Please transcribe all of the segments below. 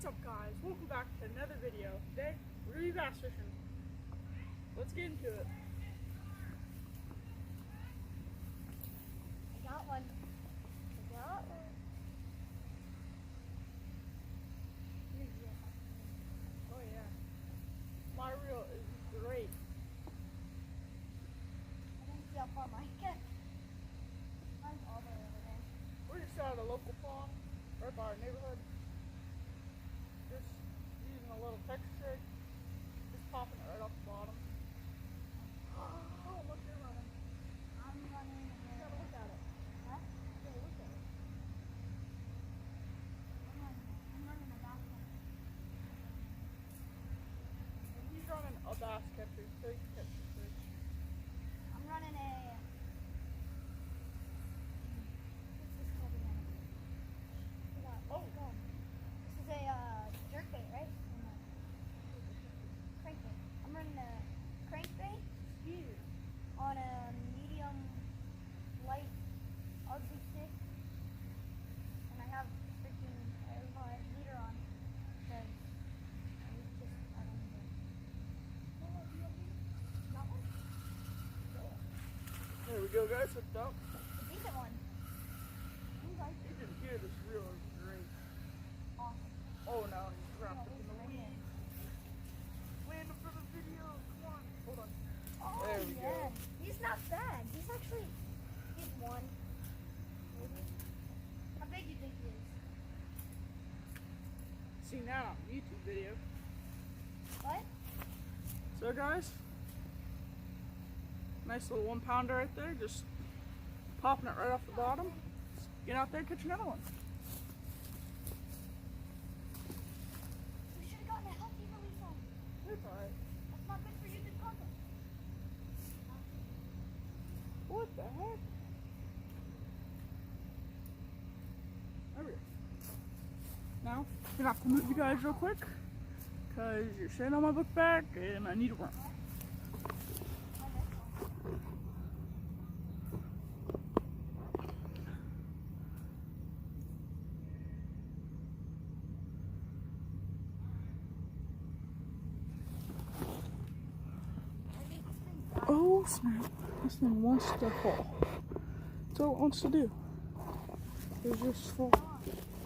What's up, guys? Welcome back to another video. Today, we're gonna be bass fishing. Let's get into it. I got one. Oh yeah. My reel is great. I didn't see how far mine gets. Mine's all the way over there. We're just out of a local pond, right by our neighborhood. Just using a little Texas rig. Just popping it right off the bottom. Oh, look, you're running. I'm running. You gotta look at it. What? You gotta look at it. I'm running a basketball. And he's running a bass catcher, so he can catch the fish. I'm running a. What's this called again? Oh. This is a jerk bait, right? Crankbait. I'm running a crankbait Here. on a medium light ugly stick, and I have freaking leader on because I don't know. Got one? There we go, guys. Hooked up. A decent one. Seems like You can hear this reel is great. awesome. Oh, now he's wrapped up in the Yeah. weed. Land him for the video. Come on. Hold on. Oh There we yeah. go. He's not bad. He's one. Maybe. How big do you think he is? Seen that on a YouTube video. What? So, guys, nice little 1 pounder right there. Just popping it right off the bottom. Let's get out there and catch another one. We should have gotten a healthy release on. That's alright. That's not good for YouTube content. What the heck? There we go. Now, I'm gonna have to move you guys real quick because you're sitting on my book bag and I need to run. Oh snap, this thing wants to fall. That's all it wants to do. It's just fall.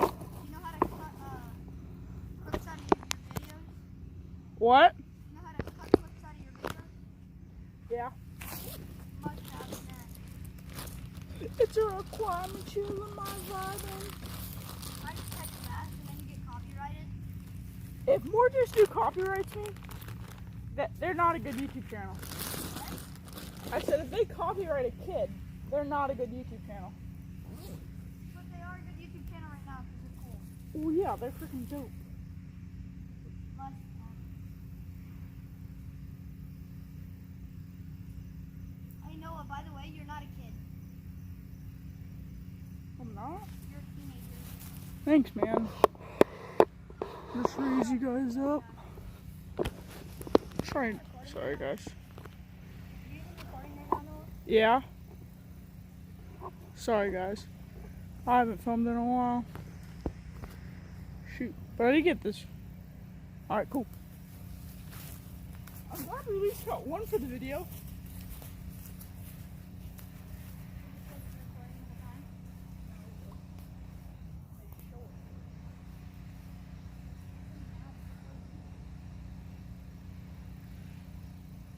You know how to cut clips out of your videos? What? You know how to cut clips out of your videos? Yeah. Must have that. It's a requirement you in my writing. I just catch bass and then you get copyrighted. If more just do copyrights me, that they're not a good YouTube channel. I said if they copyright a kid, they're not a good YouTube channel. But they are a good YouTube channel right now because they're cool. Oh yeah, they're freaking dope. Must have. Hey Noah, by the way, you're not a kid. I'm not. You're a teenager. Thanks, man. Just raise you guys up. Sorry, guys. Are you even recording right now, Noah? Yeah. Sorry, guys. I haven't filmed in a while. Shoot, but I did get this. All right, cool. I'm glad we at least got one for the video.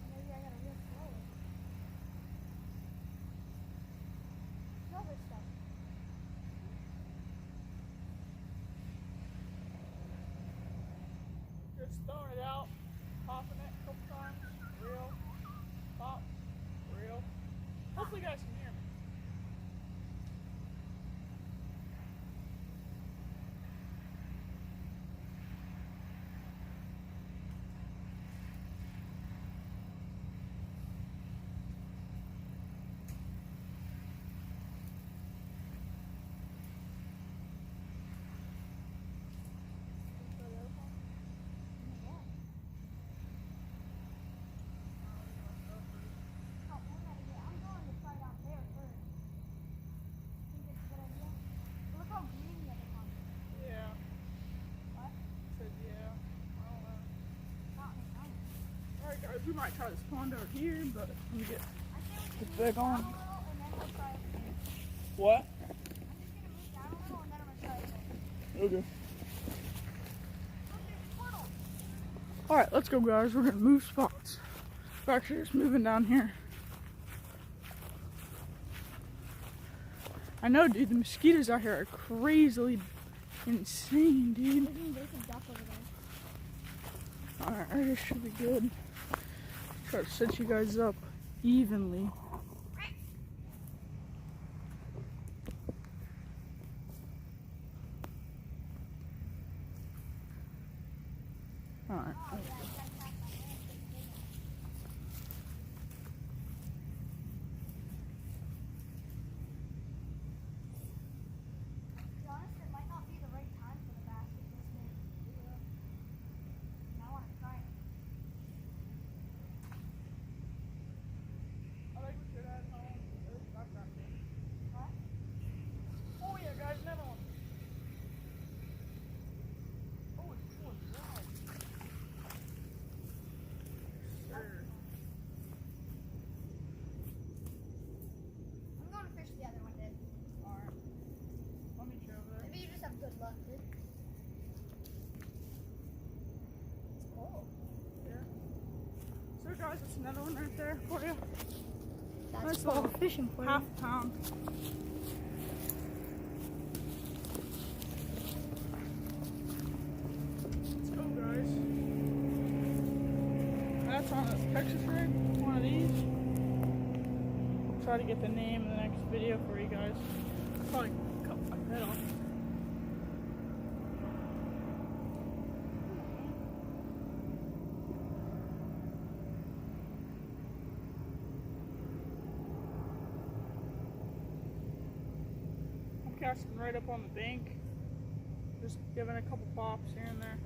Maybe I gotta reel slower. Smell this stuff. Just throwing it out, popping it a couple times, reel, pop, reel. Hopefully you guys can hear me. I'm going to try it out there. might try this pond over here, but let me get I think we the can bag move on. down a little and then we'll try it again. What? I'm just gonna move down a little and then I'm gonna try it again. Okay. Look, there's a portal. Alright, let's go, guys. We're gonna move spots. We're actually just moving down here. I know, dude, the mosquitoes out here are crazily insane, dude. There's a duck over there. Alright, this should be good. Try to set you guys up evenly. Alright. Oh, yeah, you gotta pass my hand. To be honest, it might not be the right time for the basket this big. I want to try it. I think we should add home. What? Oh yeah, guys, another one. Oh, it's full of dry. Sure. I'm going to fish the other one, dude. Alright. I'll meet you over there. Maybe you just have good luck, dude. It's cold. So guys, it's another one right there for you. That's Nice fall little fishing for Half pound. Let's go, guys. That's on a Texas rig, one of these. I'll try to get the name in the next video for you guys. Probably cut my head off. I'm casting right up on the bank. Just giving a couple pops here and there.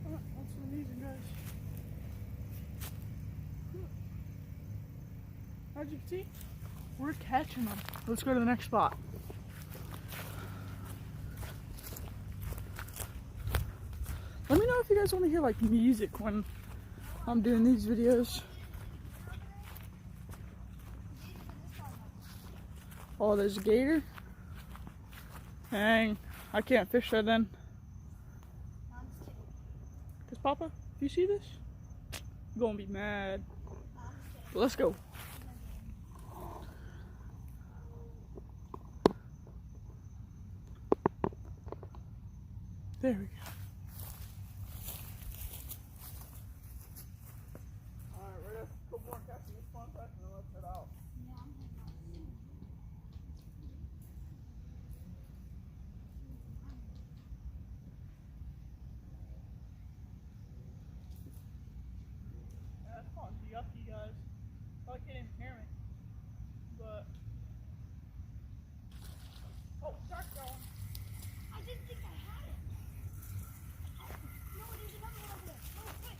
Oh, that's amazing, guys. As you can see, we're catching them. Let's go to the next spot. Let me know if you guys want to hear like music when I'm doing these videos. Oh, there's a gator. Dang, I can't fish there then. No, I'm just kidding. Cause Papa, if you see this, you're gonna be mad. No, I'm just kidding. But let's go. There we go. Alright, we're gonna put more casting this fun and then let's head out. Yeah, I'm heading out soon. Yeah, that's probably yucky, guys. Probably can't even hear me. But oh, shark's going. I didn't think I had it. No, there's another one over there. No, quick.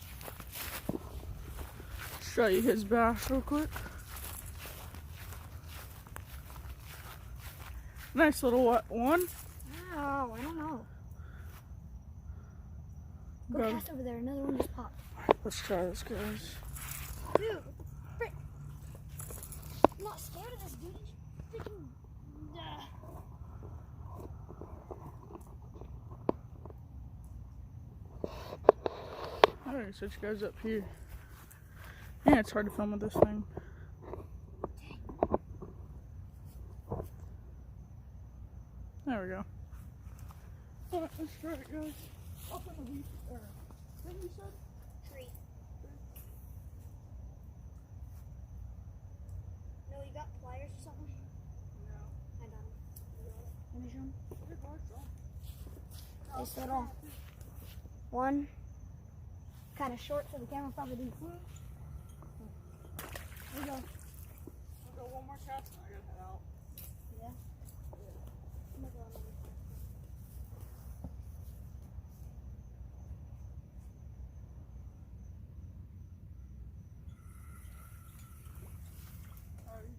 Show you his bass real quick. Nice little what one. Oh, I don't know. Go Go. cast over there. Another one just popped. Let's try this, guys. Dude, frick. I'm not scared of this, dude. It's freaking. Alright, so you guys up here. Yeah, it's hard to film with this thing. There we go. Alright, let's try it, guys. Up in the wheat, what you said? Tree. No, you got pliers or something? No. I got them. Let me show them. Good luck, John. Nice little one. Kind of short, so the camera probably didn't see it. There you go. We'll go one more cast and I gotta head out. Yeah. I'm gonna go on another cast. Alright,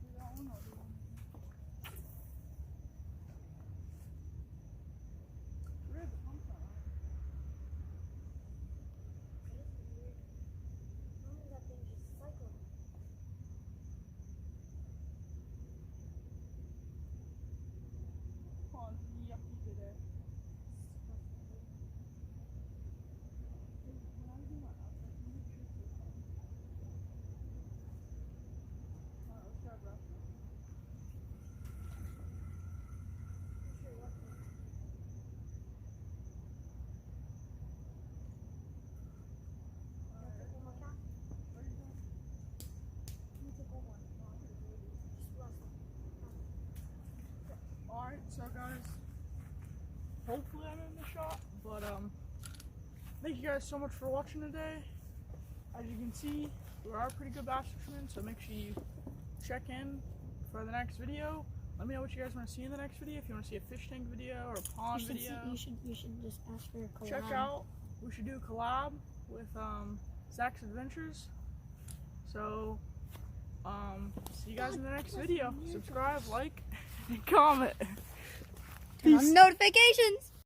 hopefully I'm in the shot. But thank you guys so much for watching today. As you can see, we are pretty good bass fishermen, so make sure you check in for the next video. Let me know what you guys want to see in the next video. If you want to see a fish tank video or a pond video, you should just ask for a collab. check out. We should do a collab with Zach's Adventures. So see you guys in the next video. Subscribe, like, and comment. Turn on notifications.